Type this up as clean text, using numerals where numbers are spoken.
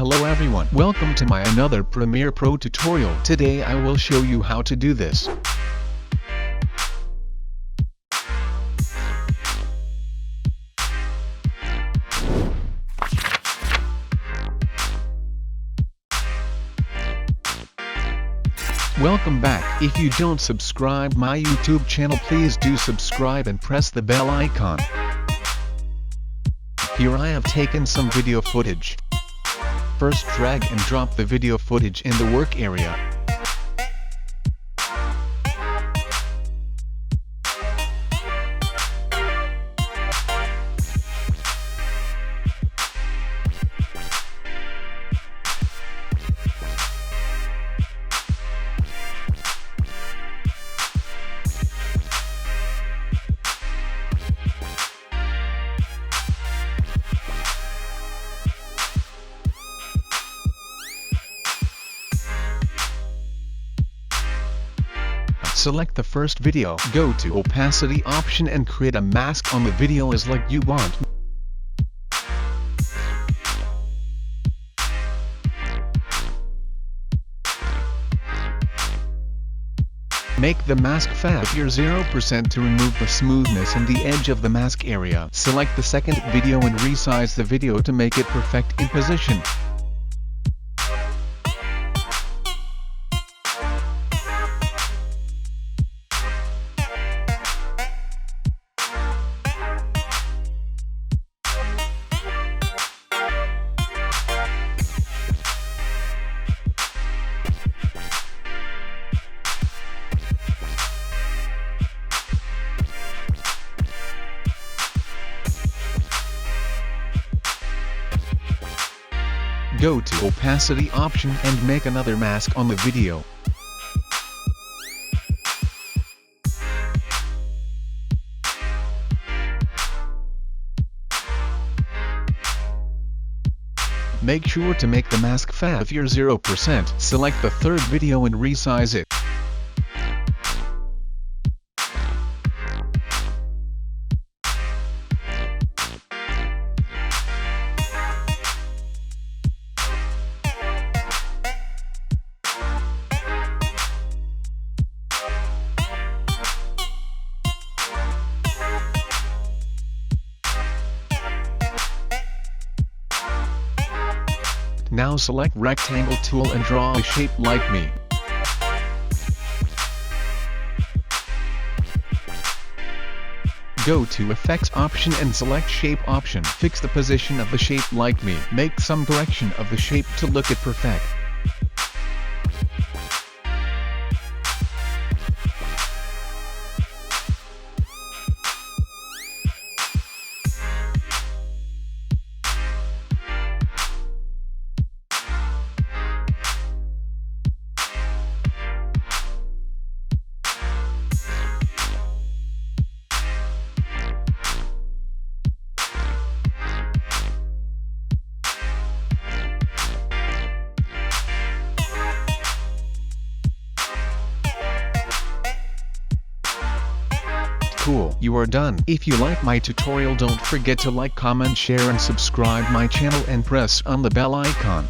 Hello everyone, welcome to my another Premiere Pro tutorial. Today I will show you how to do this. Welcome back. If you don't subscribe my YouTube channel, please do subscribe and press the bell icon. Here I have taken some video footage. First drag and drop the video footage in the work area. Select the first video, go to opacity option and create a mask on the video as like you want. Make the mask factor 0% to remove the smoothness in the edge of the mask area. Select the second video and resize the video to make it perfect in position. Go to opacity option and make another mask on the video. Make sure to make the mask factor 0%. Select the third video and resize it. Now select rectangle tool and draw a shape like me. Go to effects option and select shape option. Fix the position of the shape like me. Make some correction of the shape to look it perfect. Cool, you are done. If you like my tutorial, don't forget to like, comment, share and subscribe my channel and press on the bell icon.